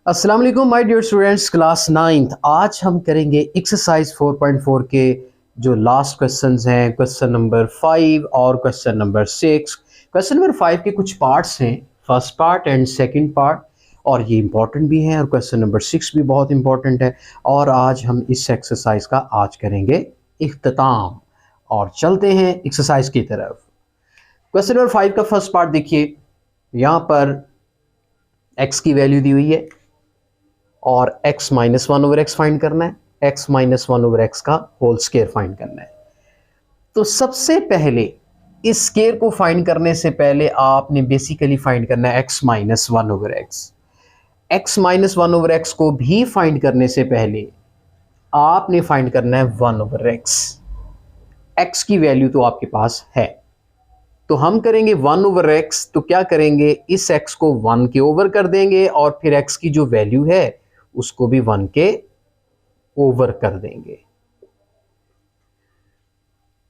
अस्सलाम वालेकुम my dear students, class 9th। आज हम करेंगे एक्सरसाइज 4.4 के जो लास्ट क्वेश्चंस हैं, क्वेश्चन नंबर 5 और क्वेश्चन नंबर 6। क्वेश्चन नंबर 5 के कुछ पार्ट्स हैं, first part and second part, और ये इंपॉर्टेंट भी हैं, और क्वेश्चन नंबर 6 भी बहुत इंपॉर्टेंट है। और आज हम इस एक्सरसाइज का आज करेंगे इख्तिताम, और चलते हैं एक्सरसाइज की तरफ। क्वेश्चन नंबर 5 का फर्स्ट पार्ट देखिए, यहाँ पर x की वैल्यू दी हुई है और x माइनस 1/x फाइंड करना है, x माइनस 1/x का होल स्क्वायर फाइंड करना है। तो सबसे पहले इस स्क्वायर को फाइंड करने से पहले आपने बेसिकली फाइंड करना है x minus 1/x। x minus 1/x को भी फाइंड करने से पहले आपने फाइंड करना है 1/x। x की वैल्यू तो आपके पास है, तो हम करेंगे 1/x। तो क्या करेंगे, इस x को 1 के ओवर कर देंगे और फिर x की जो वैल्यू है उसको भी 1 के ओवर कर देंगे।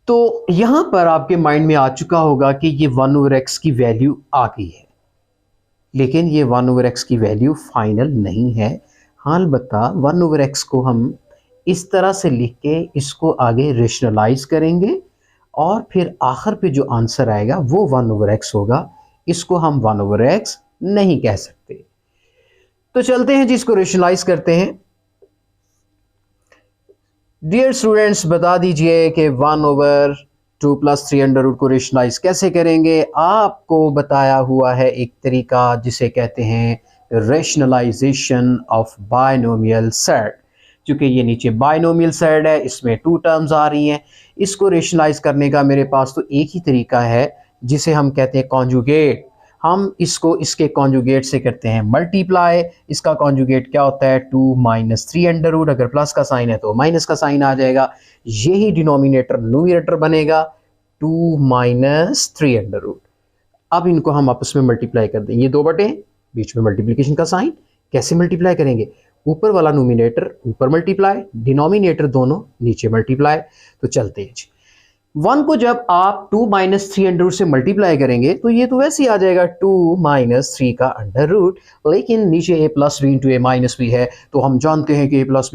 तो यहां पर आपके माइंड में आ चुका होगा कि ये 1/x की वैल्यू आ गई है, लेकिन ये 1/x की वैल्यू फाइनल नहीं है। हाँ, अलबत्ता 1/x को हम इस तरह से लिख के इसको आगे रेशनलाइज करेंगे और फिर आखिर पे जो आंसर आएगा वो 1/x होगा। इसको हम 1/x नहीं कह सकते। तो चलते हैं जी, इसको रेशनलाइज करते हैं। डियर स्टूडेंट्स, बता दीजिए कि 1/2 + 3 को रेशनलाइज कैसे करेंगे। आपको बताया हुआ है एक तरीका जिसे कहते हैं रेशनलाइजेशन ऑफ बायनोमियल सेट। क्योंकि ये नीचे बायनोमियल सेट है, इसमें 2 टर्म्स आ रही हैं, इसको रेशनलाइज करने का मेरे पास तो एक ही तरीका है जिसे हम कहते हैं कॉन्जुगेट। हम इसको इसके कॉन्जुगेट से करते हैं मल्टीप्लाई। इसका कॉन्जुगेट क्या होता है, 2 - 3 अगर प्लस का साइन है तो माइनस का साइन आ जाएगा, यही डिनोमिनेटर न्यूमरेटर बनेगा 2 - 3 अब इनको हम आपस में मल्टीप्लाई कर देंगे, ये दो बटे बीच में मल्टीप्लिकेशन का साइन। कैसे मल्टीप्लाई करेंगे, ऊपर वाला न्यूमिनेटर ऊपर मल्टीप्लाई, डिनोमिनेटर दोनों नीचे मल्टीप्लाई। तो चलते हैं जी, 1 को जब आप 2 - 3 से मल्टीप्लाई करेंगे तो ये तो वैसे ही आ जाएगा 2 - 3 का अंडर रूट, लेकिन नीचे a + b × a - b है, तो हम जानते हैं कि a + b × a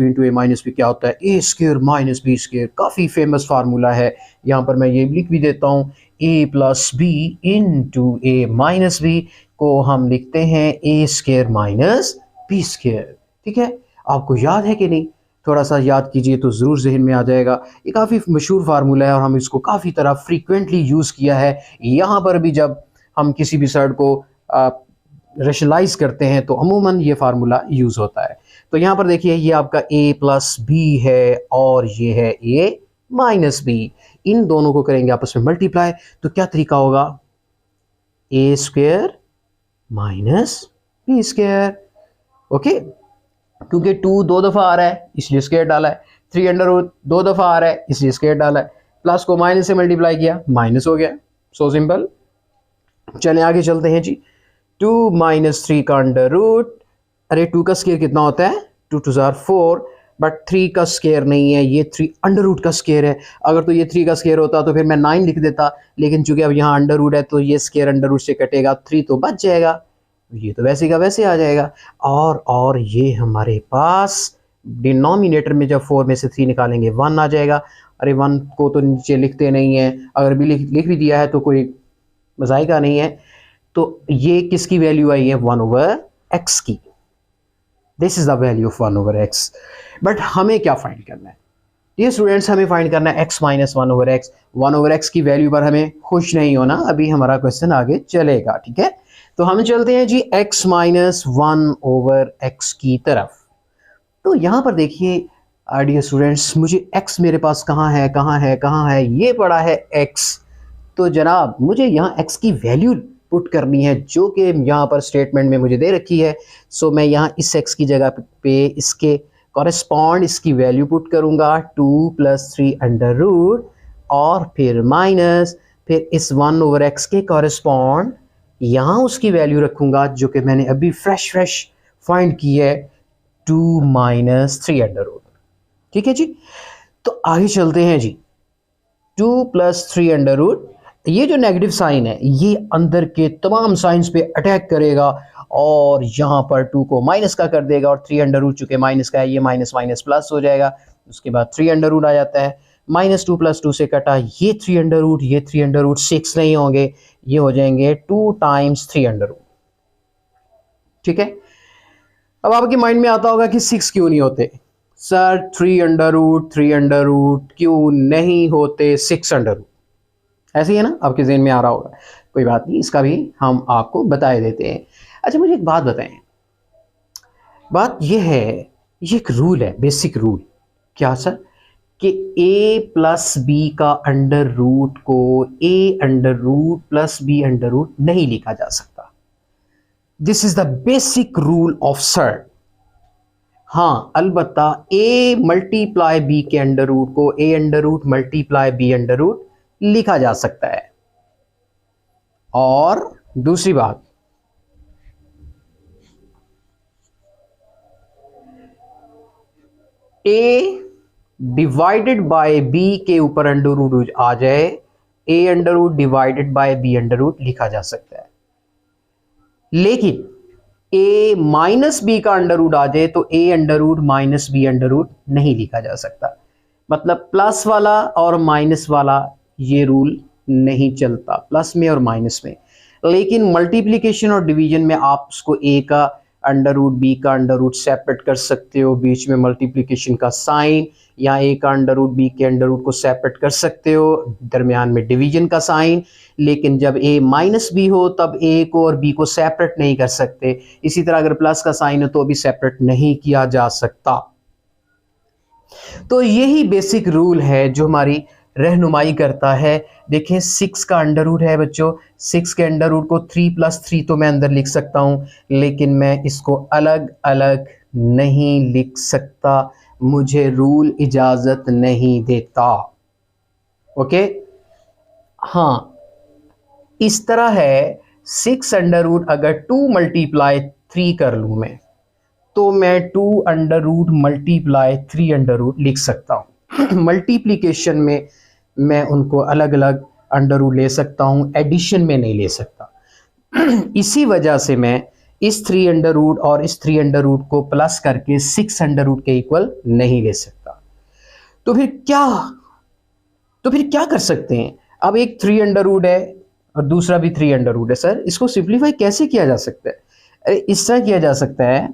- b क्या होता है, a² - b²। काफ़ी फेमस फार्मूला है, यहाँ पर मैं ये लिख भी देता हूँ, a + b × a - b को हम लिखते हैं a² - b²। ठीक है, आपको याद है कि नहीं, थोड़ा सा याद कीजिए तो ज़रूर जहन में आ जाएगा। ये काफ़ी मशहूर फार्मूला है और हम इसको काफ़ी तरह फ्रीक्वेंटली यूज़ किया है। यहाँ पर भी जब हम किसी भी सेट को रेशनलाइज करते हैं तो अमूमन ये फार्मूला यूज़ होता है। तो यहाँ पर देखिए, ये आपका a + b है और ये है a - b। इन दोनों को करेंगे आपस में मल्टीप्लाई, तो क्या तरीका होगा, a² - b²। ओके, क्योंकि 2 2 दफ़ा आ रहा है इसलिए स्क्वायर डाला है, 3 2 दफ़ा आ रहा है इसलिए स्क्वायर डाला है, प्लस को माइनस से मल्टीप्लाई किया माइनस हो गया। So simple. चलें आगे चलते हैं जी, 2 - 3 का अंडर रूट। अरे 2 का स्क्वायर कितना होता है, 2 2 = 4, बट 3 का स्क्वायर नहीं है, ये 3 अंडर रूट का स्क्वायर है। अगर तो ये 3 का स्क्वायर होता तो फिर मैं 9 लिख देता, लेकिन चूंकि अब यहाँ अंडर रूट है तो ये स्क्वायर अंडर रूट से कटेगा, 3 तो बच जाएगा, ये तो वैसे का वैसे आ जाएगा। और ये हमारे पास डिनोमिनेटर में जब 4 में से 3 निकालेंगे 1 आ जाएगा। अरे 1 को तो नीचे लिखते नहीं है, अगर भी लिख भी दिया है तो कोई मज़ाइका नहीं है। तो ये किसकी वैल्यू आई है, 1/x की। This is the value of 1/x। But हमें क्या फाइंड करना है, ये स्टूडेंट्स, हमें फाइंड करना है x - 1/x। 1/x की वैल्यू पर हमें खुश नहीं होना, अभी हमारा क्वेश्चन आगे चलेगा। ठीक है, तो हम चलते हैं जी x - 1/x की तरफ। तो यहां पर देखिए डियर स्टूडेंट्स, मुझे x मेरे पास कहां है, कहां है, कहां है, ये पड़ा है x। तो जनाब मुझे यहां x की वैल्यू पुट करनी है जो कि यहां पर स्टेटमेंट में मुझे दे रखी है। सो मैं यहां इस x की जगह पे इसके कॉरेस्पॉन्ड इसकी वैल्यू पुट करूंगा, 2 + 3 अंडर रूट, और फिर माइनस, फिर इस 1/x के कॉरेस्पॉन्ड यहाँ उसकी वैल्यू रखूंगा जो कि मैंने अभी फ्रेश फाइंड की है, 2 - 3 अंडर रूट। ठीक है जी, तो आगे चलते हैं जी, 2 + 3 अंडर रूट। ये जो नेगेटिव साइन है ये अंदर के तमाम साइंस पे अटैक करेगा और यहाँ पर 2 को माइनस का कर देगा और 3 अंडर रूट चूँकि माइनस का है ये माइनस माइनस प्लस हो जाएगा। उसके बाद 3 अंडर रूट आ जाता है, -2 + 2 से कटा ये 3 अंडर रूट, ये 3 अंडर रूट 6 नहीं होंगे, ये हो जाएंगे 2 × 3 अंडर रूट। ठीक है, अब आपके माइंड में आता होगा कि 6 क्यों नहीं होते सर, 3 अंडर रूट क्यों नहीं होते 6 अंडर रूट, ऐसे ही है ना, आपके ज़हन में आ रहा होगा। कोई बात नहीं, इसका भी हम आपको बता देते हैं। अच्छा मुझे एक बात बताएं, बात यह है, ये एक रूल है, बेसिक रूल। क्या सर? कि a + b का अंडर रूट को a under root plus b under root नहीं लिखा जा सकता। This is the basic rule of sir. हाँ, अलबत्ता a × b के अंडर रूट को a under root × b under root लिखा जा सकता है। और दूसरी बात, a डिवाइडेड बाय b के ऊपर अंडर रूट आ जाए, a under root divided by b under root लिखा जा सकता है। लेकिन a - b का अंडर रूट आ जाए तो a under root - b under root नहीं लिखा जा सकता। मतलब प्लस वाला और माइनस वाला ये रूल नहीं चलता, प्लस में और माइनस में। लेकिन मल्टीप्लिकेशन और डिवीजन में आप उसको a का अंडर रूट b का अंडर रूट सेपरेट कर सकते हो, बीच में मल्टीप्लिकेशन का साइन, या a का अंडर रूट b के अंडर रूट को सेपरेट कर सकते हो, दरमियान में डिवीजन का साइन। लेकिन जब a - b हो तब a को और b को सेपरेट नहीं कर सकते। इसी तरह अगर प्लस का साइन हो तो भी सेपरेट नहीं किया जा सकता। तो यही बेसिक रूल है जो हमारी रहनुमाई करता है। देखें 6 का अंडर रूट है बच्चों, 6 के अंडर रूट को 3 + 3 तो मैं अंदर लिख सकता हूं, लेकिन मैं इसको अलग अलग नहीं लिख सकता, मुझे रूल इजाजत नहीं देता। ओके, हाँ, इस तरह है 6 अंडर रूट अगर 2 × 3 कर लूं मैं, तो मैं 2 अंडर रूट × 3 अंडर रूट लिख सकता हूं। मल्टीप्लिकेशन में मैं उनको अलग अलग अंडर रूट ले सकता हूं, एडिशन में नहीं ले सकता। इसी वजह से मैं इस 3 अंडर रूट और इस 3 अंडर रूट को प्लस करके 6 अंडर रूट के इक्वल नहीं ले सकता। तो फिर क्या कर सकते हैं? अब एक 3 अंडर रूट है और दूसरा भी 3 अंडर रूट है। सर इसको सिंप्लीफाई कैसे किया जा सकता है? अरे इस तरह किया जा सकता है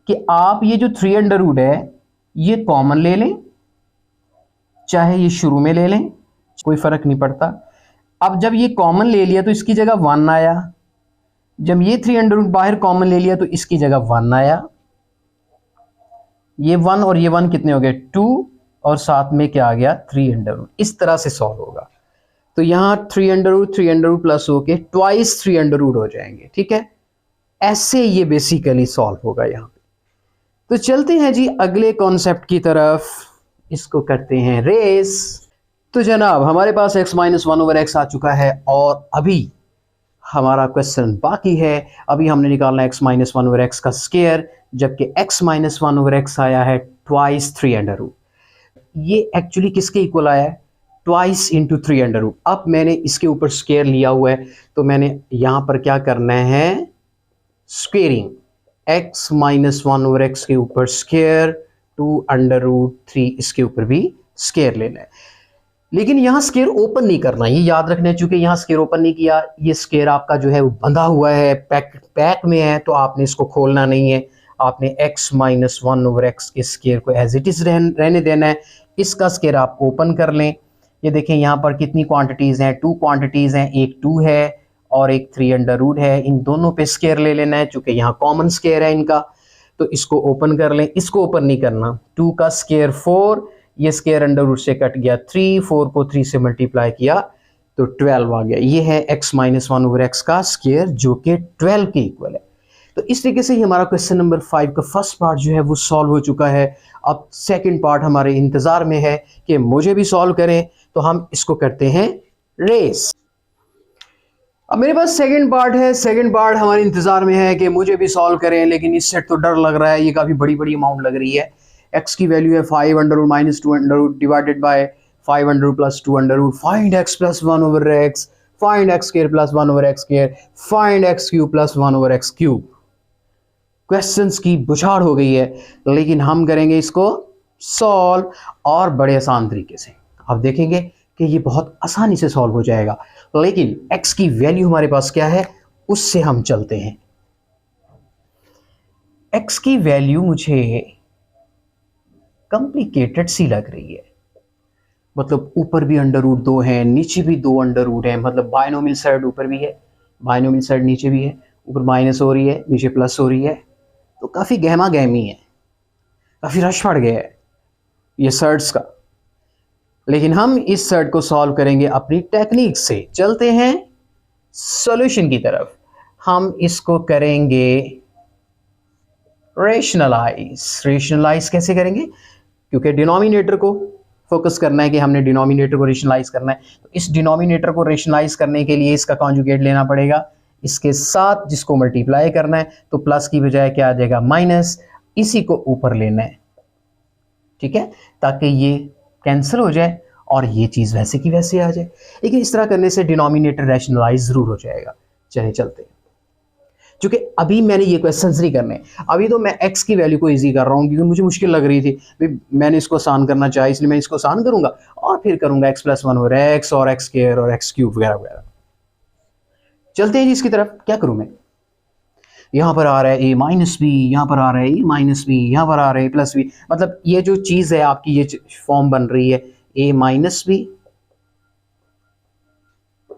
कि आप ये जो 3 अंडर रूट है ये कॉमन ले लें, चाहे ये शुरू में ले लें, कोई फर्क नहीं पड़ता। अब जब ये कॉमन ले लिया तो इसकी जगह 1 आया, जब ये 3 अंडर रूट बाहर कॉमन ले लिया तो इसकी जगह 1 आया। ये 1 और ये 1 कितने हो गए? 2, और साथ में क्या आ गया? 3 अंडर रूट। इस तरह से सॉल्व होगा। तो यहाँ 3 अंडर रूट प्लस होके ट्वाइस 3 अंडर रूट हो जाएंगे। ठीक है, ऐसे ये बेसिकली सॉल्व होगा यहाँ पे। तो चलते हैं जी अगले कॉन्सेप्ट की तरफ, इसको करते हैं रेस। तो जनाब हमारे पास x - 1/x आ चुका है और अभी हमारा क्वेश्चन बाकी है। अभी हमने निकालना x - 1/x का स्क्वायर, जबकि x - 1/x आया है ट्वाइस 3 अंडर रूट। ये एक्चुअली किसके इक्वल आया है? Twice × 3 under root. अब मैंने इसके ऊपर स्क्वायर लिया हुआ है, तो मैंने यहाँ पर क्या करना है? स्क्वेयरिंग। x - 1/x के ऊपर स्क्वायर, 2 अंडर रूट 3 इसके ऊपर भी स्क्वायर लेना है। लेकिन यहाँ स्क्वायर ओपन नहीं करना, ये याद रखना है। चूंकि यहाँ स्क्वायर ओपन नहीं किया, ये स्क्वायर आपका जो है वो बंधा हुआ है, पैक में है, तो आपने इसको खोलना नहीं है। आपने x - 1/x के स्क्वायर को एज इट इज रहने देना है। इसका स्क्वायर आप ओपन कर लें। ये देखें यहाँ पर कितनी क्वांटिटीज हैं? 2 क्वांटिटीज हैं, एक 2 है और एक 3 अंडर रूट है। इन दोनों पे स्क्वायर ले लेना है, चूंकि यहाँ कॉमन स्क्वायर है इनका। तो इसको ओपन कर लें, इसको ओपन नहीं करना। 2 का स्क्वायर 4, ये स्क्वायर अंडर रूट से कट गया 3, 4 को 3 से मल्टीप्लाई किया तो 12 आ गया। ये है x - 1/x का स्क्वायर जो कि 12 के इक्वल है। तो इस तरीके से ही हमारा क्वेश्चन नंबर 5 का फर्स्ट पार्ट जो है वो सॉल्व हो चुका है। अब सेकंड पार्ट हमारे इंतजार में है कि मुझे भी सॉल्व करें, तो हम इसको करते हैं रेस। अब मेरे पास सेकंड पार्ट है, सेकंड पार्ट हमारे इंतजार में है कि मुझे भी सॉल्व करें, लेकिन इस सेट तो डर लग रहा है, ये काफ़ी बड़ी अमाउंट लग रही है। x की वैल्यू है 5 under root - 2 under root divided by 5 under root plus 2 under root. Find x + 1/x, find x square plus 1 over x square, find x cube plus 1 over x cube. Questions की बुछाड़ हो गई है, लेकिन हम करेंगे इसको सॉल्व और बड़े आसान तरीके से। आप देखेंगे कि ये बहुत आसानी से सॉल्व हो जाएगा, लेकिन x की वैल्यू हमारे पास क्या है उससे हम चलते हैं। x की वैल्यू मुझे कॉम्प्लिकेटेड सी लग रही है, मतलब ऊपर भी अंडर रूट 2 है, नीचे भी 2 अंडर रूट है, मतलब बायनोमियल साइड ऊपर भी है, बायनोमियल साइड नीचे भी है, ऊपर माइनस हो रही है, नीचे प्लस हो रही है, तो काफ़ी गहमा गहमी है, काफ़ी रश पड़ गया है ये सर्ट्स का। लेकिन हम इस सर्ट को सॉल्व करेंगे अपनी टेक्निक से। चलते हैं सॉल्यूशन की तरफ। हम इसको करेंगे रेशनलाइज कैसे करेंगे, क्योंकि डिनोमिनेटर को फोकस करना है कि हमने डिनोमिनेटर को रेशनलाइज करना है। तो इस डिनोमिनेटर को रेशनलाइज करने के लिए इसका कॉन्जुगेट लेना पड़ेगा, इसके साथ जिसको मल्टीप्लाई करना है, तो प्लस की बजाय क्या आ जाएगा माइनस, इसी को ऊपर लेना है, ठीक है, ताकि ये कैंसिल हो जाए और ये चीज़ वैसे की वैसे आ जाए। लेकिन इस तरह करने से डिनोमिनेटर रैशनलाइज जरूर हो जाएगा। चलिए चलते हैं, क्योंकि अभी मैंने ये क्वेश्चंस नहीं करने, अभी तो मैं x की वैल्यू को इजी कर रहा हूँ, क्योंकि मुझे मुश्किल लग रही थी भाई, मैंने इसको आसान करना चाहा, इसलिए मैं इसको आसान करूंगा और फिर करूंगा x प्लस 1 और x और x स्क्वायर और x क्यूब वगैरह वगैरह। चलते हैं जी इसकी तरफ। क्या करूं मैं, यहाँ पर आ रहा है a माइनस बी, यहाँ पर आ रहा है a माइनस बी, यहाँ पर आ रहा है प्लस बी, मतलब ये जो चीज़ है आपकी ये फॉर्म बन रही है a minus B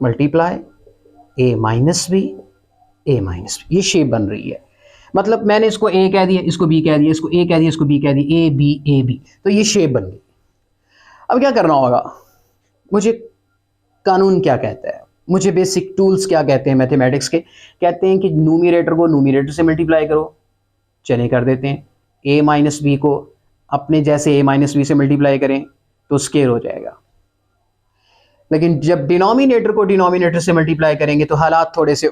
multiply a minus B, a minus B, ये शेप बन रही है। मतलब मैंने इसको a कह दिया, इसको b कह दिया, इसको a कह दिया, इसको b कह दिया, a b, तो ये शेप बन गई। अब क्या करना होगा, मुझे कानून क्या कहता है, मुझे बेसिक टूल्स क्या कहते हैं मैथमेटिक्स के, कहते हैं कि न्यूमरेटर को न्यूमरेटर से मल्टीप्लाई करो। चलिए कर देते हैं, a माइनस बी को अपने जैसे a माइनस बी से मल्टीप्लाई करें तो स्क्वायर हो जाएगा। लेकिन जब डिनोमिनेटर को डिनोमिनेटर से मल्टीप्लाई करेंगे तो हालात थोड़े से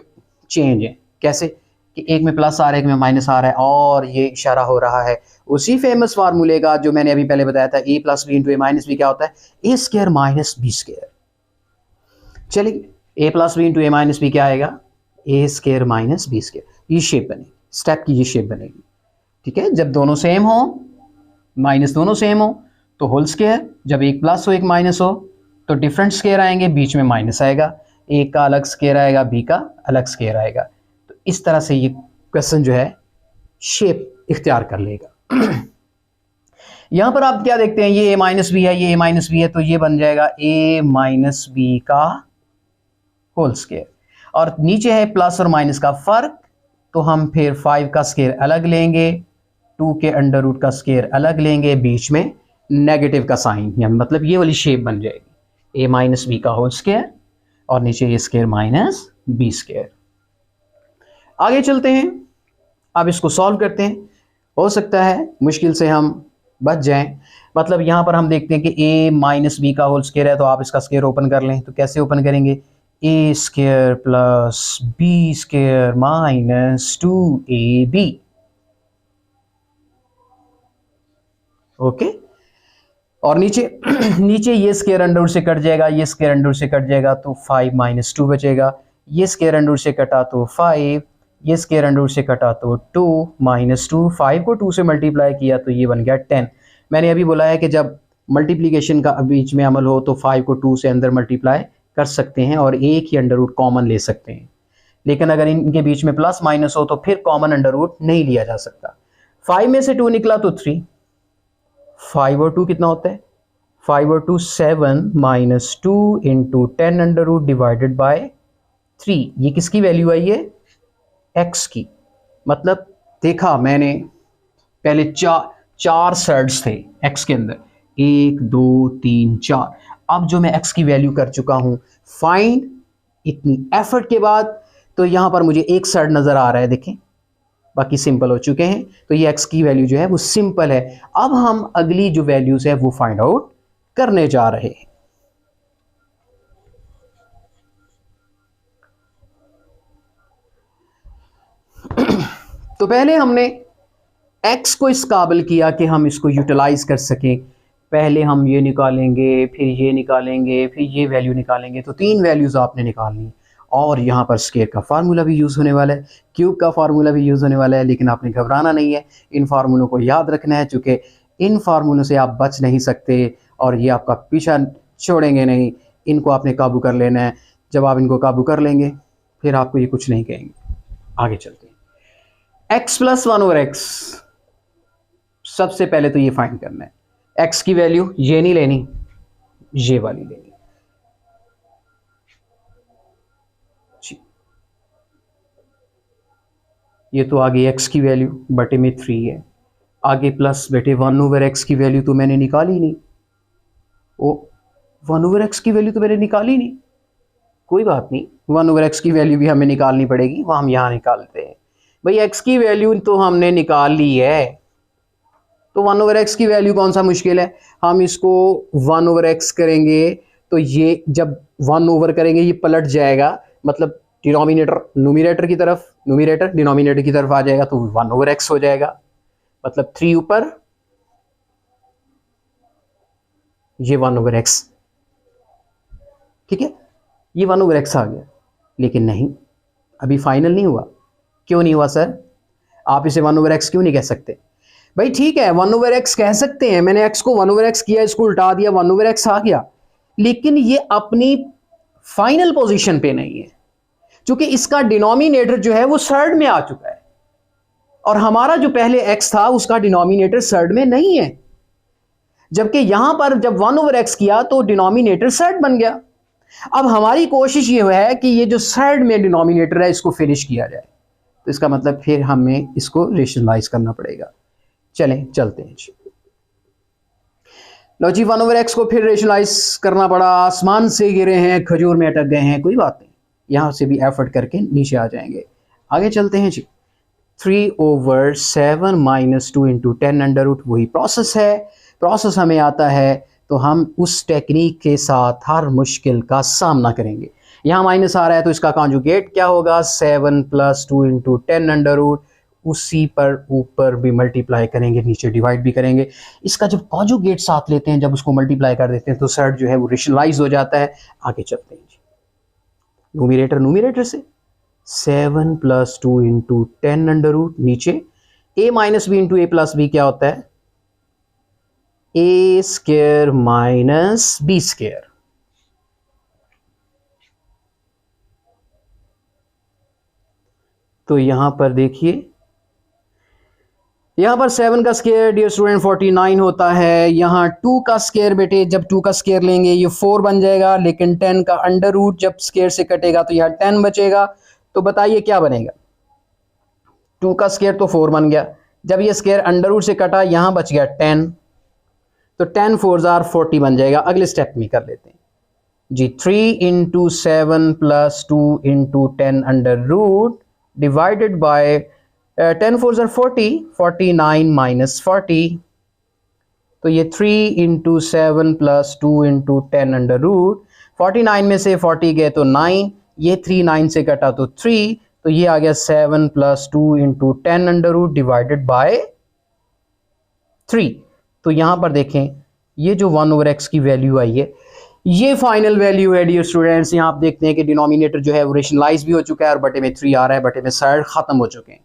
चेंज हैं। कैसे कि एक में प्लस आ रहा है, एक में माइनस आ रहा है, और ये इशारा हो रहा है उसी फेमस फार्मूले का जो मैंने अभी पहले बताया था, a plus B into A minus B क्या होता है, A square minus B square. चलिए a plus B into A minus B क्या आएगा, A square minus B square. ये शेप बनेगी, स्टेप की ये शेप बनेगी, ठीक है। जब दोनों सेम हो, माइनस दोनों सेम हो तो होल स्क्वायर, जब एक प्लस हो एक माइनस हो तो डिफरेंट स्क्वायर आएंगे, बीच में माइनस आएगा, एक का अलग स्क्वायर आएगा, बी का अलग स्क्वायर आएगा। तो इस तरह से ये क्वेश्चन जो है शेप इख्तियार कर लेगा। यहां पर आप क्या देखते हैं, ये a माइनस बी है, ये a माइनस बी है, तो ये बन जाएगा a माइनस बी का होल स्क्वायर, और नीचे है प्लस और माइनस का फर्क, तो हम फिर 5 का स्क्वायर अलग लेंगे, 2 के अंडर रूट का स्क्वायर अलग लेंगे, बीच में नेगेटिव का साइन, या मतलब ये वाली शेप बन जाएगी, a माइनस बी का होल स्क्वायर और नीचे ये स्क्वायर माइनस बी स्क्वायर। आगे चलते हैं, अब इसको सॉल्व करते हैं। हो सकता है मुश्किल से हम बच जाएं, मतलब यहां पर हम देखते हैं कि a माइनस बी का होल स्क्वायर है, तो आप इसका स्क्वायर ओपन कर लें, तो कैसे ओपन करेंगे, a square plus B square minus 2ab, okay. और नीचे नीचे ये स्क्वायर अंडर रूट से कट जाएगा, ये स्क्वायर अंडर रूट से कट जाएगा, तो 5 माइनस 2 बचेगा, ये स्क्वायर अंडर रूट से कटा तो 5, ये स्क्वायर अंडर रूट से कटा तो 2 माइनस 2, 5 को 2 से मल्टीप्लाई किया तो ये बन गया 10। मैंने अभी बोला है कि जब मल्टीप्लिकेशन का बीच में अमल हो तो 5 को 2 से अंदर मल्टीप्लाई कर सकते हैं और एक ही अंडर रूट कॉमन ले सकते हैं, लेकिन अगर इनके बीच में प्लस माइनस हो तो फिर कॉमन अंडर रूट नहीं लिया जा सकता। 5 में से 2 निकला तो 3, 5 और 2 कितना होता है, 5 और 2 7 minus 2 into 10 under root divided by 3। ये किसकी वैल्यू आई है, x की। मतलब देखा मैंने पहले चार सर्ड्स थे x के अंदर, 1 2 3 4। अब जो मैं x की वैल्यू कर चुका हूं फाइंड, इतनी एफर्ट के बाद, तो यहां पर मुझे एक सर्ड नजर आ रहा है, देखें बाकी सिंपल हो चुके हैं, तो ये x की वैल्यू जो है वो सिंपल है। अब हम अगली जो वैल्यूज है वो फाइंड आउट करने जा रहे हैं। तो पहले हमने x को इस काबिल किया कि हम इसको यूटिलाइज कर सकें पहले हम ये निकालेंगे, फिर ये निकालेंगे, फिर ये वैल्यू निकालेंगे, तो 3 वैल्यूज़ आपने निकालनी। और यहाँ पर स्क्वायर का फार्मूला भी यूज़ होने वाला है, क्यूब का फार्मूला भी यूज़ होने वाला है, लेकिन आपने घबराना नहीं है, इन फार्मूलों को याद रखना है, चूँकि इन फार्मूलों से आप बच नहीं सकते और ये आपका पीछा छोड़ेंगे नहीं, इनको आपने काबू कर लेना है। जब आप इनको काबू कर लेंगे फिर आपको ये कुछ नहीं कहेंगे। आगे चलते हैं। x प्लस 1/x, सबसे पहले तो ये फाइंड करना है। x की वैल्यू ये नहीं लेनी, ये वाली लेनी जी। ये तो आगे x की वैल्यू बटे में 3 है, आगे प्लस बेटे 1/x की वैल्यू तो मैंने निकाली नहीं। ओ 1/x की वैल्यू तो मैंने निकाली नहीं, कोई बात नहीं, 1/x की वैल्यू भी हमें निकालनी पड़ेगी, वो हम यहाँ निकालते हैं। भाई x की वैल्यू तो हमने निकाल ली है, तो 1/x की वैल्यू कौन सा मुश्किल है। हम इसको 1/x करेंगे तो ये जब 1 ओवर करेंगे ये पलट जाएगा, मतलब डिनोमिनेटर न्यूमरेटर की तरफ, न्यूमरेटर डिनोमिनेटर की तरफ आ जाएगा, तो 1/x हो जाएगा, मतलब 3 ऊपर, ये 1/x, ठीक है, ये 1/x आ गया। लेकिन नहीं, अभी फाइनल नहीं हुआ। क्यों नहीं हुआ सर? आप इसे 1/x क्यों नहीं कह सकते? भाई ठीक है 1/x कह सकते हैं, मैंने x को 1/x किया, इसको उल्टा दिया, 1/x आ गया, लेकिन ये अपनी फाइनल पोजीशन पे नहीं है, क्योंकि इसका डिनोमिनेटर जो है वो सर्ड में आ चुका है, और हमारा जो पहले x था उसका डिनोमिनेटर सर्ड में नहीं है। जबकि यहां पर जब 1/x किया तो डिनोमिनेटर सर्ड बन गया। अब हमारी कोशिश ये है कि ये जो सर्ड में डिनोमिनेटर है इसको फिनिश किया जाए, तो इसका मतलब फिर हमें इसको रेशनलाइज करना पड़ेगा। चलें चलते हैं जी। लो जी 1/x को फिर रेशनलाइज करना पड़ा, आसमान से गिरे हैं खजूर में अटक गए हैं, कोई बात नहीं, यहां से भी एफर्ट करके नीचे आ जाएंगे। आगे चलते हैं जी। 3/7 - 2 × 10√, वही प्रोसेस है, प्रोसेस हमें आता है तो हम उस टेक्निक के साथ हर मुश्किल का सामना करेंगे। यहाँ माइनस आ रहा है तो इसका कॉन्जुगेट क्या होगा, 7 + 2 × 10√, उसी पर ऊपर भी मल्टीप्लाई करेंगे, नीचे डिवाइड भी करेंगे। इसका जब कॉन्जुगेट साथ लेते हैं, जब उसको मल्टीप्लाई कर देते हैं तो सर्ड जो है वो रेशनलाइज हो जाता है। आगे चलते हैं जी, न्यूमरेटर से 7 + 2 × 10√, नीचे a - b × a + b क्या होता है, a² - b²। तो यहां पर देखिए, यहां पर 7 का स्क्वायर डियर स्टूडेंट 49 होता है, यहां 2 का स्क्वायर बेटे जब 2 का स्क्वायर लेंगे ये 4 बन जाएगा, लेकिन 10 का अंडर रूट जब स्क्वायर से कटेगा तो यहाँ 10 बचेगा। तो बताइए क्या बनेगा, 2 का स्क्वायर तो 4 बन गया, जब ये स्क्वायर अंडर रूट से कटा यहाँ बच गया 10, तो 10 4 = 40 बन जाएगा। अगले स्टेप में कर लेते हैं जी, 3 × 7 + 2 × 10√, डिवाइडेड बाय 10 4 = 40, 49 - 40, तो ये 3 × 7 + 2 × 10√, 49 में से 40 गए तो 9, ये 3 9 से कटा तो 3, तो ये आ गया 7 + 2 × 10√, डिवाइडेड बाय 3। तो यहां पर देखें ये जो 1/x की वैल्यू आई है ये फाइनल वैल्यू है डियर स्टूडेंट्स। यहाँ आप देखते हैं कि डिनोमिनेटर जो है वो रेशनलाइज भी हो चुका है और बटे में 3 आ रहा है, बटे में सर्ड खत्म हो चुके हैं।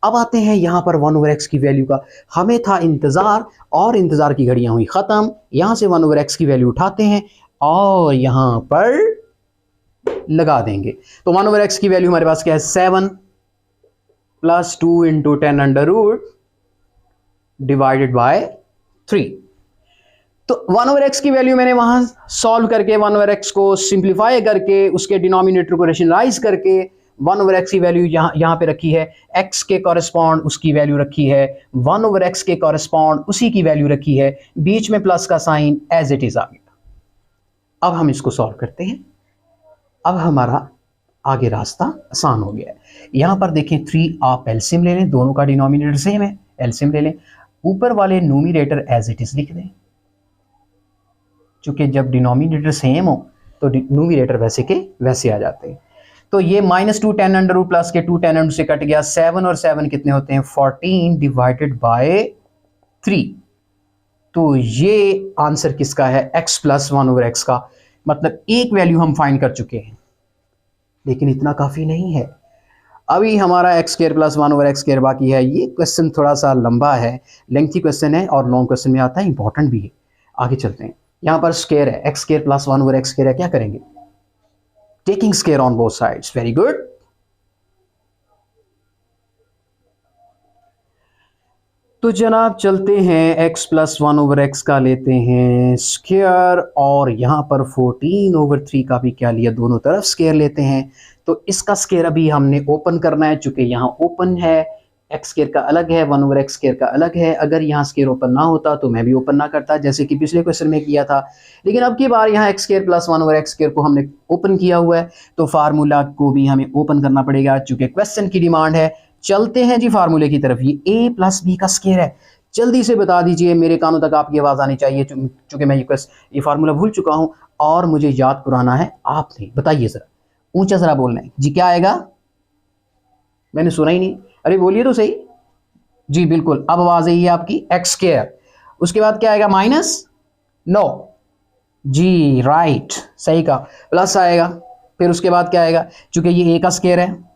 अब आते हैं यहाँ पर 1/x की वैल्यू का, हमें था इंतजार और इंतजार की घड़ियां हुई खत्म। यहाँ से 1/x की वैल्यू उठाते हैं और यहाँ पर लगा देंगे, तो 1/x की वैल्यू हमारे पास क्या है, 7 + 2 × 10√, डिवाइडेड बाय 3। तो 1/x की वैल्यू मैंने वहां सॉल्व करके 1/x को सिंप्लीफाई करके उसके डिनोमिनेटर को रेशनलाइज करके 1/x की वैल्यू यहाँ पे रखी है, x के कॉरेस्पॉन्ड उसकी वैल्यू रखी है, 1/x के कॉरेस्पॉन्ड उसी की वैल्यू रखी है, बीच में प्लस का साइन एज इट इज आ गया। अब हम इसको सॉल्व करते हैं, अब हमारा आगे रास्ता आसान हो गया है। यहाँ पर देखें 3, आप एलसीएम ले लें, दोनों का डिनोमिनेटर सेम है, एलसीएम ले लें, ऊपर वाले न्यूमरेटर एज इट इज लिख दें, चूंकि जब डिनोमिनेटर सेम हो तो न्यूमरेटर वैसे के वैसे आ जाते हैं। तो ये -2 10√, प्लस के 2 10√, से कट गया, 7 और 7 कितने होते हैं 14, डिवाइडेड बाय 3। तो ये आंसर किसका है, x प्लस 1/x का। मतलब एक वैल्यू हम फाइंड कर चुके हैं, लेकिन इतना काफी नहीं है, अभी हमारा x² प्लस 1/x² बाकी है। ये क्वेश्चन थोड़ा सा लंबा है, लेंथी क्वेश्चन है और लॉन्ग क्वेश्चन में आता है, इंपॉर्टेंट भी है। आगे चलते हैं। यहाँ पर स्क्वायर है, x² प्लस 1/x² है, क्या करेंगे, taking square on both sides, very good. तो जनाब चलते हैं, x प्लस 1/x का लेते हैं स्क्वायर, और यहाँ पर 14/3 का भी क्या लिया, दोनों तरफ स्क्वायर लेते हैं। तो इसका स्क्वायर अभी हमने ओपन करना है, चूंकि यहाँ ओपन है, एक्स स्क्वायर का अलग है, 1/x स्क्वायर का अलग है। अगर यहाँ स्क्वायर ओपन ना होता तो मैं भी ओपन ना करता, जैसे कि पिछले क्वेश्चन में किया था। लेकिन अब की बार यहाँ x² प्लस 1/x स्क्वायर को हमने ओपन किया हुआ है, तो फार्मूला को भी हमें ओपन करना पड़ेगा, चूंकि क्वेश्चन की डिमांड है। चलते हैं जी फार्मूले की तरफ। ये a प्लस बी का स्क्वायर है, जल्दी से बता दीजिए, मेरे कानों तक आपकी आवाज आनी चाहिए, चूंकि मैं ये फार्मूला भूल चुका हूं और मुझे याद कराना है आपने। बताइए जरा, ऊंचा जरा बोलना है जी, क्या आएगा, मैंने सुना ही नहीं, अरे बोलिए तो सही जी। बिल्कुल, अब आवाज आई है आपकी, x², उसके बाद क्या आएगा, -9 जी, राइट, सही का, प्लस आएगा। फिर उसके बाद क्या आएगा, चूंकि ये a का स्क्वायर है,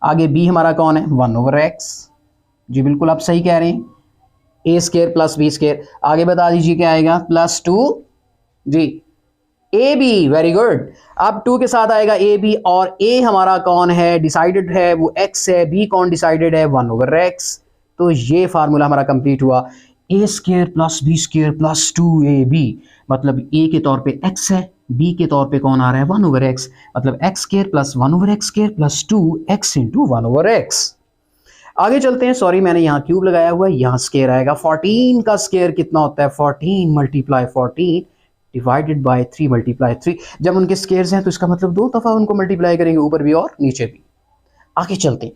आगे b हमारा कौन है, 1/x जी, बिल्कुल आप सही कह रहे हैं, a² प्लस b²। आगे बता दीजिए क्या आएगा, +2 जी, ab, वेरी गुड। अब 2 के साथ आएगा ab, और a हमारा कौन है, डिसाइडेड है, वो x है, b कौन डिसाइडेड है, 1/x। तो ये फार्मूला हमारा कंप्लीट हुआ, a² plus b² plus 2ab, मतलब a के तौर पे x है, b के तौर पे कौन आ रहा है, 1/x, मतलब x² plus 1/x² plus 2x into 1/x। आगे चलते हैं, सॉरी मैंने यहाँ क्यूब लगाया हुआ है, यहाँ स्क्वायर आएगा। 14 का स्क्वायर कितना होता है, 14 मल्टीप्लाई 14 डिवाइडेड बाय 3 मल्टीप्लाई 3। जब उनके स्क्वायर्स हैं तो इसका मतलब 2 दफा उनको मल्टीप्लाई करेंगे, ऊपर भी और नीचे भी। आगे चलते हैं,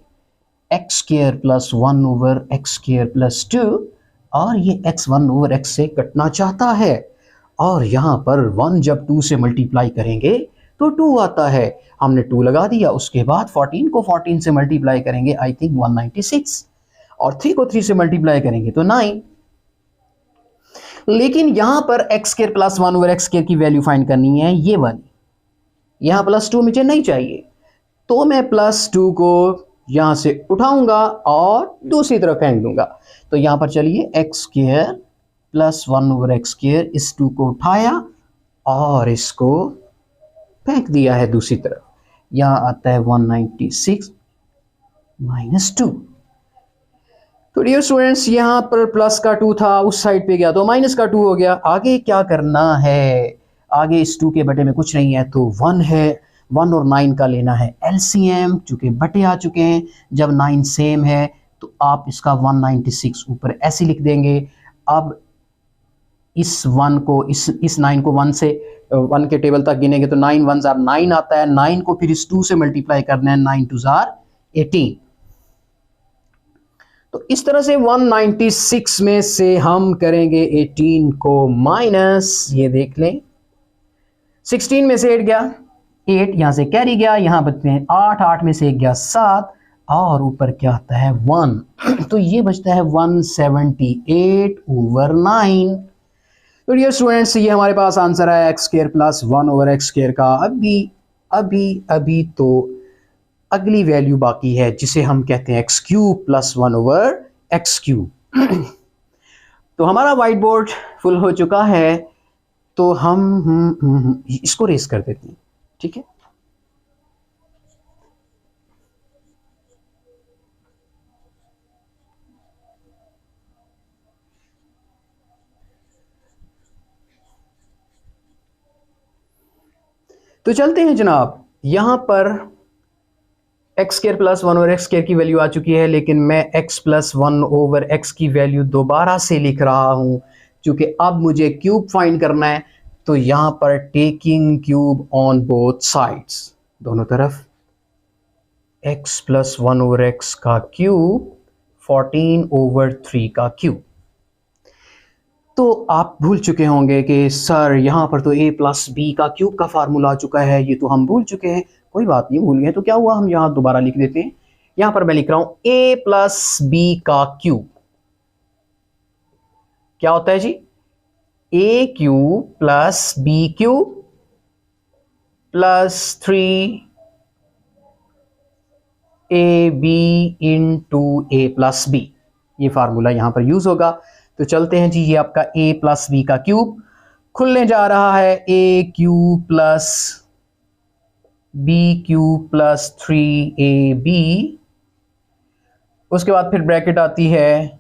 x² प्लस 1/x² प्लस 2, और ये x 1/x से कटना चाहता है, और यहाँ पर 1 जब 2 से मल्टीप्लाई करेंगे तो 2 आता है, हमने 2 लगा दिया। उसके बाद 14 को 14 से मल्टीप्लाई करेंगे, आई थिंक 196, और 3 को 3 से मल्टीप्लाई करेंगे तो 9। लेकिन यहां पर x² प्लस 1/x² की वैल्यू फाइंड करनी है, ये वाली, यहां +2 मुझे नहीं चाहिए, तो मैं +2 को यहां से उठाऊंगा और दूसरी तरफ फेंक दूंगा। तो यहां पर चलिए, x² प्लस 1/x², इस 2 को उठाया और इसको फेंक दिया है दूसरी तरफ, यहां आता है 196 -2। तो डियर स्टूडेंट्स, यहां पर प्लस का 2 था, उस साइड पे गया तो माइनस का 2 हो गया। आगे क्या करना है, आगे इस 2 के बटे में कुछ नहीं है, तो 1 है, 1 और 9 का लेना है एलसीएम, चूंकि बटे आ चुके हैं, जब 9 सेम है तो आप इसका 196 ऊपर ऐसे लिख देंगे। अब इस 1 को, इस 9 को 1 से 1 के टेबल तक गिनेंगे तो 9 1 जार 9 आता है, 9 को फिर इस 2 से मल्टीप्लाई करना है, 9 2 जार 18। तो इस तरह से 196 में से हम करेंगे 18 को माइनस, ये देख लें, 16 में से 8 गया, 8 यहां से कैरी गया, यहां बचते हैं 8, 8 में से 1 गया 7, और ऊपर क्या आता है 1, तो ये बचता है 178/9। तो डियर स्टूडेंट्स, ये हमारे पास आंसर है x² प्लस 1/x² का। अभी तो अगली वैल्यू बाकी है, जिसे हम कहते हैं x³ प्लस 1/x³। तो हमारा व्हाइट बोर्ड फुल हो चुका है, तो हम इसको रेस कर देते हैं, ठीक है। तो चलते हैं जनाब, यहां पर x² प्लस 1/x² की वैल्यू आ चुकी है, लेकिन मैं x प्लस 1/x की वैल्यू दोबारा से लिख रहा हूं, क्योंकि अब मुझे क्यूब फाइंड करना है। तो यहां पर taking cube on both sides, दोनों तरफ, x प्लस 1/x का क्यूब 14/3 का क्यूब। तो आप भूल चुके होंगे कि सर यहाँ पर तो a प्लस बी का क्यूब का फार्मूला आ चुका है, ये तो हम भूल चुके हैं। कोई बात नहीं, भूल गए तो क्या हुआ, हम यहाँ दोबारा लिख देते हैं। यहाँ पर मैं लिख रहा हूँ a प्लस बी का क्यूब, क्या होता है जी, A cube plus B cube plus 3ab into A plus B, ये फार्मूला यहां पर यूज होगा। तो चलते हैं जी, ये आपका a प्लस बी का क्यूब खुलने जा रहा है, A cube plus B cube plus 3ab, उसके बाद फिर ब्रैकेट आती है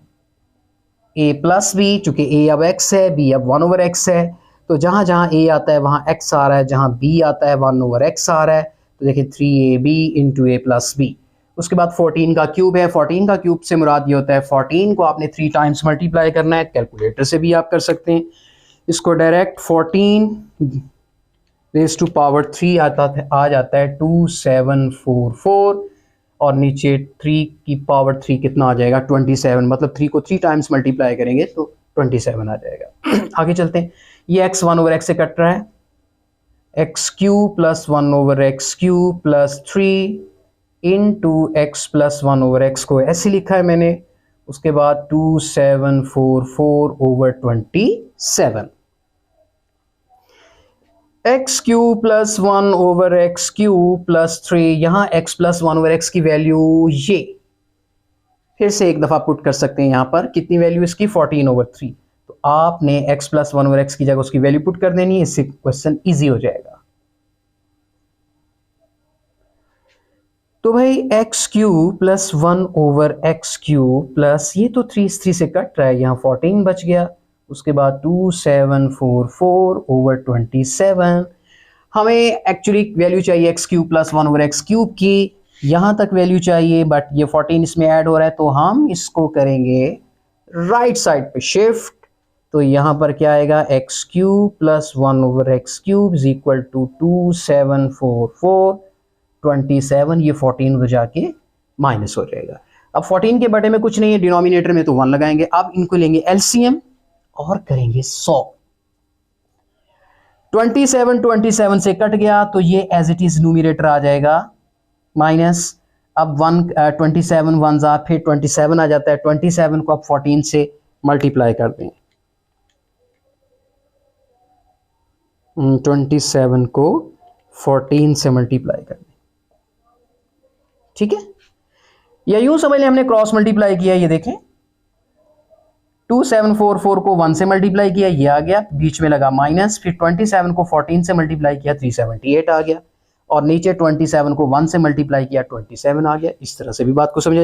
a प्लस बी, चूंकि a अब x है, b अब 1/x है, तो जहां जहां a आता है वहां x आ रहा है, जहां b आता है 1/x आ रहा है, तो देखिए 3ab into A plus B. उसके बाद 14 का क्यूब है, 14 का क्यूब से मुराद ये होता है 14 को आपने 3 टाइम्स मल्टीप्लाई करना है, कैलकुलेटर से भी आप कर सकते हैं इसको डायरेक्ट। 14 रेज टू पावर 3 आ जाता है 2744, और नीचे 3 की पावर 3 कितना आ जाएगा 27, मतलब 3 को 3 टाइम्स मल्टीप्लाई करेंगे तो 27 आ जाएगा। आगे चलते हैं, ये x 1/x से कट रहा है, x cube plus 1/x cube plus 3 into x plus 1/x को ऐसे लिखा है मैंने, उसके बाद 2744/27, x cube plus 1/x cube plus 3, यहां x प्लस 1/x की वैल्यू ये फिर से एक दफा पुट कर सकते हैं, यहां पर कितनी वैल्यू इसकी 14/3, तो आपने x प्लस 1/x की जगह उसकी वैल्यू पुट कर देनी है, इससे क्वेश्चन इजी हो जाएगा। तो भाई x cube plus 1/x cube plus, ये तो 3 से कट रहा है, यहाँ 14 बच गया, उसके बाद 2744/27, हमें एक्चुअली वैल्यू चाहिए x cube plus 1/x cube की, यहाँ तक वैल्यू चाहिए, बट ये 14 इसमें ऐड हो रहा है, तो हम इसको करेंगे राइट साइड पे शिफ्ट, तो यहाँ पर क्या आएगा, x cube plus 1/x cube is equal to 2744/27, ये 14 बजा के माइनस हो जाएगा। अब 14 के बटे में कुछ नहीं है, डिनोमिनेटर में तो 1 लगाएंगे। अब इनको लेंगे एलसीएम और करेंगे 100। 27 से कट गया, तो ये एज इट इज न्यूमिनेटर आ जाएगा माइनस, अब 27 वन जा, फिर 27 आ जाता है, 27 को अब 14 से मल्टीप्लाई कर दें, 27 को 14 से मल्टीप्लाई कर दें, ठीक है, या यूं समझ लें हमने क्रॉस मल्टीप्लाई किया, ये देखें 2744 को 1 से मल्टीप्लाई किया, ये आ गया, बीच में लगा माइनस, फिर 27 को 14 से मल्टीप्लाई किया 378 आ गया, और नीचे 27 को 1 से मल्टीप्लाई किया 27 आ गया। इस तरह से भी बात को समझा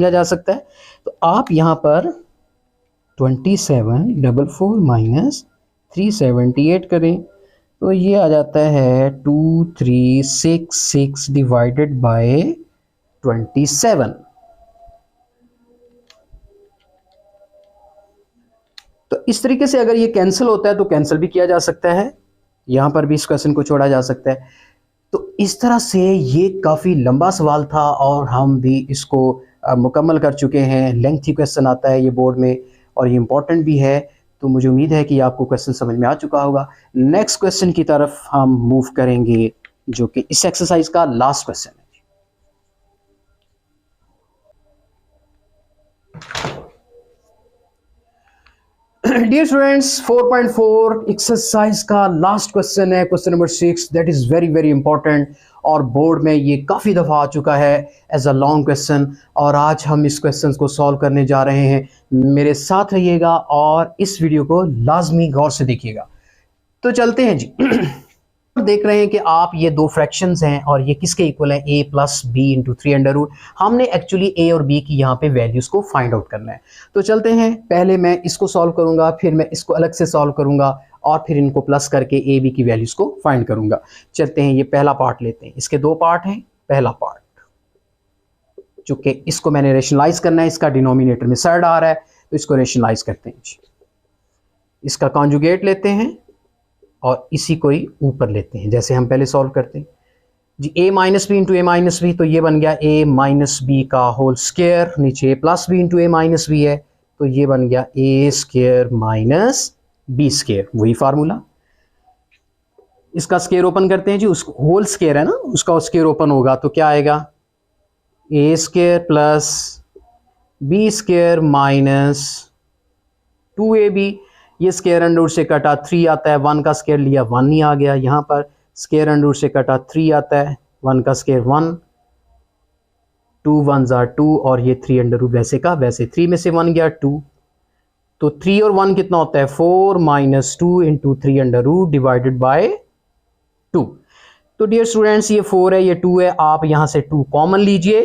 जा सकता है। तो आप यहाँ पर 2744 माइनस 378 करें, तो ये आ जाता है 2366 डिवाइडेड बाय 27। तो इस तरीके से अगर ये कैंसिल होता है तो कैंसिल भी किया जा सकता है, यहां पर भी इस क्वेश्चन को छोड़ा जा सकता है। तो इस तरह से ये काफ़ी लंबा सवाल था और हम भी इसको मुकम्मल कर चुके हैं। लेंथी क्वेश्चन आता है ये बोर्ड में और ये इम्पोर्टेंट भी है, तो मुझे उम्मीद है कि आपको क्वेश्चन समझ में आ चुका होगा। नेक्स्ट क्वेश्चन की तरफ हम मूव करेंगे, जो कि इस एक्सरसाइज का लास्ट क्वेश्चन है। डियर स्टूडेंट्स, 4.4 एक्सरसाइज का लास्ट क्वेश्चन है, question number 6, that is very very important और बोर्ड में ये काफ़ी दफ़ा आ चुका है एज अ लॉन्ग क्वेश्चन, और आज हम इस क्वेश्चन को सॉल्व करने जा रहे हैं। मेरे साथ रहिएगा और इस वीडियो को लाजमी गौर से देखिएगा। तो चलते हैं जी। देख रहे हैं कि आप ये दो फ्रैक्शंस हैं और ये किसके इक्वल है, a प्लस बी इंटू 3√। हमने एक्चुअली a और b की यहाँ पे वैल्यूज़ को फाइंड आउट करना है। तो चलते हैं, पहले मैं इसको सॉल्व करूँगा, फिर मैं इसको अलग से सॉल्व करूँगा और फिर इनको प्लस करके a b की वैल्यूज़ को फाइंड करूँगा। चलते हैं, ये पहला पार्ट लेते हैं। इसके दो पार्ट हैं। पहला पार्ट, चूँकि इसको मैंने रेशनलाइज करना है, इसका डिनोमिनेटर में सर आ रहा है, तो इसको रेशनलाइज करते हैं जी। इसका कॉन्जुगेट लेते हैं और इसी को ही ऊपर लेते हैं, जैसे हम पहले सॉल्व करते हैं जी। a minus B into A minus B, तो ये बन गया a माइनस बी का होल स्क्वायर, नीचे a plus B into A minus B है, तो ये बन गया a square minus B square, वही फार्मूला। इसका स्क्वायर ओपन करते हैं जी, उस होल स्क्वायर है ना, उसका स्क्वायर ओपन होगा तो क्या आएगा, a square plus B square minus 2ab। ये स्क्वायर अंडर रूट से कटा 3 आता है, 1 का स्क्वायर लिया 1 ही आ गया। यहाँ पर स्क्वायर अंडर रूट से कटा 3 आता है, 1 का स्क्वायर 1, 2 1 ज़ा 2 और ये 3 अंडर रूट वैसे का वैसे, 3 में से 1 गया 2, तो 3 और 1 कितना होता है 4 minus 2 into 3 under root divided by 2। तो डियर स्टूडेंट्स ये 4 है ये 2 है, आप यहां से 2 कॉमन लीजिए,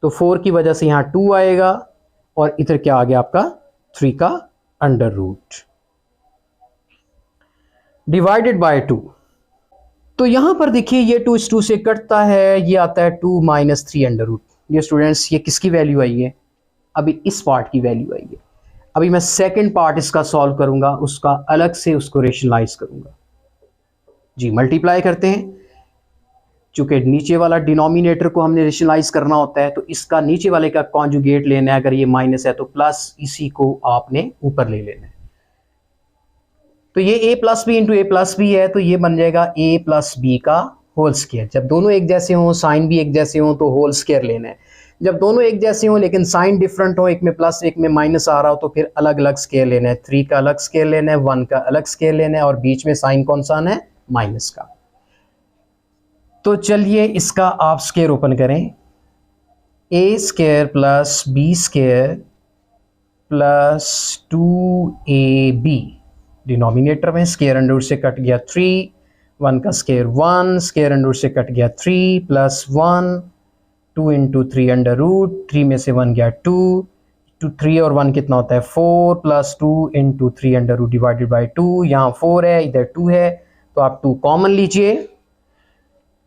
तो 4 की वजह से यहां 2 आएगा और इधर क्या आ गया आपका 3 का अंडर रूट डिवाइडेड बाय 2। तो यहां पर देखिए ये 2 इस 2 से कटता है, ये आता है 2 minus 3 under root. Dear students ये किसकी वैल्यू आई है, अभी इस पार्ट की वैल्यू आई है। अभी मैं सेकंड पार्ट इसका सॉल्व करूंगा, उसका अलग से उसको रेशनलाइज करूंगा। जी मल्टीप्लाई करते हैं, चूंकि नीचे वाला डिनोमिनेटर को हमने रेशनलाइज करना होता है, तो इसका नीचे वाले का कॉन्जुगेट लेना है, अगर ये माइनस है तो प्लस, इसी को आपने ऊपर ले लेना है। तो ये a plus B into A plus B है, तो ये बन जाएगा a प्लस बी का होल स्क्वायर। जब दोनों एक जैसे हों, साइन भी एक जैसे हों, तो होल स्क्वायर लेना है। जब दोनों एक जैसे हों लेकिन साइन डिफरेंट हो, एक में प्लस एक में माइनस आ रहा हो, तो फिर अलग अलग स्क्वायर लेना है। 3 का अलग स्क्वायर लेना है, 1 का अलग स्क्वायर लेना है, और बीच में साइन कौन सा आना है, माइनस का। तो चलिए इसका आप स्क्वायर ओपन करें, a square plus B square plus 2ab, denominator में स्क्वायर अंडर रूट से कट गया 3, 1 का स्क्वायर 1, स्क्वायर अंडर रूट से कट गया 3 प्लस 1, 2 इंटू 3 अंडर रूट, 3 में से 1 गया 2, 3 और 1 कितना होता है 4 plus 2 into 3 under root divided by 2। यहाँ 4 है इधर 2 है, तो आप 2 कॉमन लीजिए,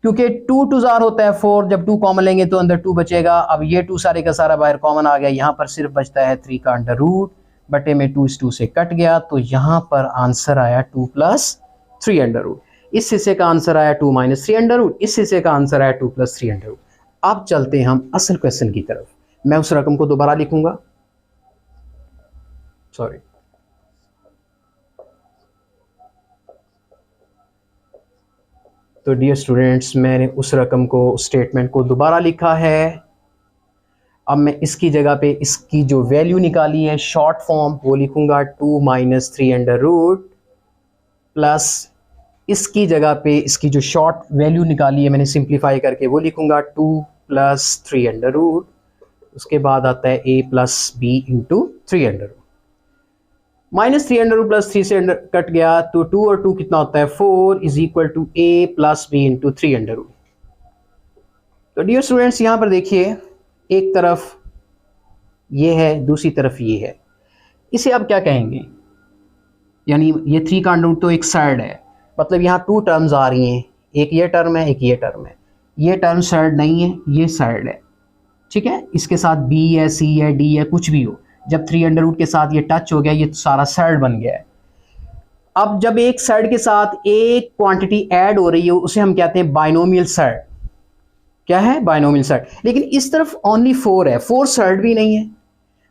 क्योंकि 2 2 जार होता है 4, जब 2 कॉमन लेंगे तो अंदर 2 बचेगा। अब ये 2 सारे का सारा बाहर कॉमन आ गया, यहाँ पर सिर्फ बचता है 3 का अंडर रूट, बटे में 2 इस 2 से कट गया, तो यहाँ पर आंसर आया 2 प्लस 3 अंडर रूट। इस हिस्से का आंसर आया 2 माइनस 3 अंडर रूट, इस हिस्से का आंसर आया 2 प्लस 3 अंडर रूट। अब चलते हैं हम असल क्वेश्चन की तरफ। मैं उस रकम को दोबारा लिखूंगा, सॉरी, तो डियर स्टूडेंट्स मैंने उस रकम को, स्टेटमेंट को दोबारा लिखा है। अब मैं इसकी जगह पे इसकी जो वैल्यू निकाली है शॉर्ट फॉर्म वो लिखूंगा 2 माइनस 3 अंडर रूट, प्लस इसकी जगह पे इसकी जो शॉर्ट वैल्यू निकाली है मैंने सिंप्लीफाई करके वो लिखूंगा 2 प्लस 3 अंडर रूट, उसके बाद आता है a plus B into 3 under root. Minus 3 under root plus 3 से अंडर कट गया, तो 2 और 2 कितना होता है 4 is equal to a plus B into 3 under root. तो डियर स्टूडेंट्स यहाँ पर देखिए, एक तरफ ये है, दूसरी तरफ ये है, इसे आप क्या कहेंगे, यानी ये 3 का अंडर रूट तो एक साइड है, मतलब यहाँ 2 टर्म्स आ रही हैं, एक ये टर्म है एक ये टर्म है, ये टर्म साइड नहीं है ये साइड है, ठीक है। इसके साथ b है c है d है कुछ भी हो, जब 3 अंडर रूट के साथ ये टच हो गया ये सारा साइड बन गया है। अब जब एक साइड के साथ एक क्वांटिटी ऐड हो रही है उसे हम कहते हैं बाइनोमियल साइड। क्या है, बाइनोमियल साइड। लेकिन इस तरफ ओनली 4 है, 4 साइड भी नहीं है,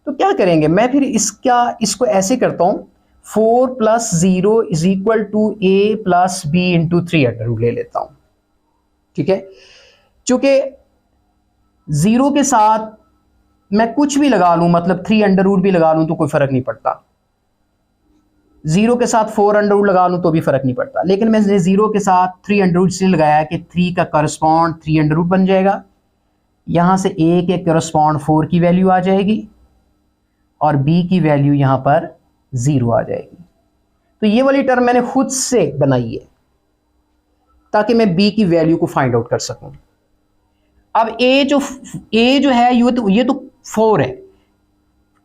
तो क्या करेंगे, मैं फिर इसको ऐसे करता हूं, 4 प्लस 0 is equal to a plus B into 3 under root ले लेता हूं, ठीक है। चूंकि 0 के साथ मैं कुछ भी लगा लूं, मतलब 3 अंडर रूट भी लगा लूं तो कोई फर्क नहीं पड़ता, 0 के साथ 4 अंडर रूट लगा लूं तो भी फर्क नहीं पड़ता, लेकिन मैंने 0 के साथ 3 अंडर रूट इसलिए लगाया कि 3 का करस्पॉन्ड 3 अंडर रूट बन जाएगा, यहां से a के करस्पॉन्ड 4 की वैल्यू आ जाएगी और b की वैल्यू यहां पर 0 आ जाएगी। तो ये वाली टर्म मैंने खुद से बनाई है ताकि मैं b की वैल्यू को फाइंड आउट कर सकूं। अब a जो है ये तो 4 है,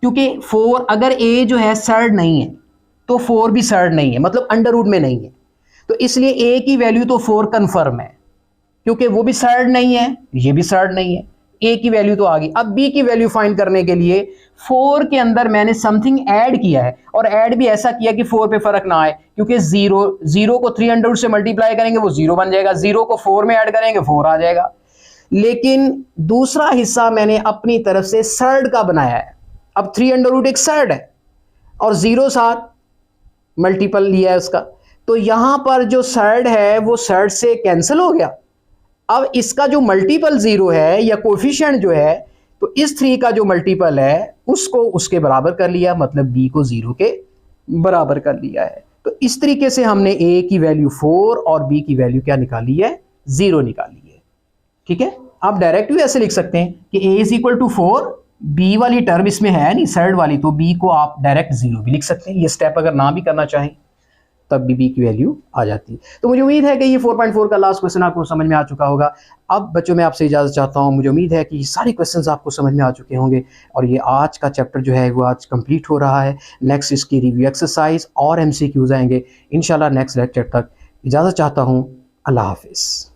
क्योंकि 4 अगर a जो है सर्ड नहीं है तो 4 भी सर्ड नहीं है, मतलब अंडर रूट में नहीं है, तो इसलिए a की वैल्यू तो 4 कंफर्म है, क्योंकि वो भी सर्ड नहीं है ये भी सर्ड नहीं है, a की वैल्यू तो आ गई। अब b की वैल्यू फाइंड करने के लिए 4 के अंदर मैंने समथिंग ऐड किया है, और ऐड भी ऐसा किया कि 4 पे फर्क ना आए, क्योंकि 0 को 3 अंडर रूट से मल्टीप्लाई करेंगे वो 0 बन जाएगा, 0 को 4 में ऐड करेंगे 4 आ जाएगा। लेकिन दूसरा हिस्सा मैंने अपनी तरफ से सर्ड का बनाया है। अब 3 अंडर रूट एक सर्ड है और 0 साथ मल्टीपल लिया है उसका, तो यहां पर जो सर्ड है वो सर्ड से कैंसिल हो गया। अब इसका जो मल्टीपल 0 है या कोफिशिएंट जो है, तो इस 3 का जो मल्टीपल है उसको उसके बराबर कर लिया, मतलब b को 0 के बराबर कर लिया है। तो इस तरीके से हमने a की वैल्यू 4 और b की वैल्यू क्या निकाली है, 0 निकाली है। ठीक है, आप डायरेक्ट भी ऐसे लिख सकते हैं कि a is equal to 4, b वाली टर्म इसमें है नहीं साइड वाली, तो b को आप डायरेक्ट 0 भी लिख सकते हैं। ये स्टेप अगर ना भी करना चाहें तब भी b की वैल्यू आ जाती है। तो मुझे उम्मीद है कि ये 4.4 का लास्ट क्वेश्चन आपको समझ में आ चुका होगा। अब बच्चों मैं आपसे इजाज़त चाहता हूँ। मुझे उम्मीद है कि ये सारे क्वेश्चंस आपको समझ में आ चुके होंगे और ये आज का चैप्टर जो है वो आज कंप्लीट हो रहा है। नेक्स्ट इसकी रिव्यू एक्सरसाइज और MCQs आएंगे इंशाल्लाह नेक्स्ट लेक्चर तक। इजाज़त चाहता हूँ। अल्लाह हाफिज़।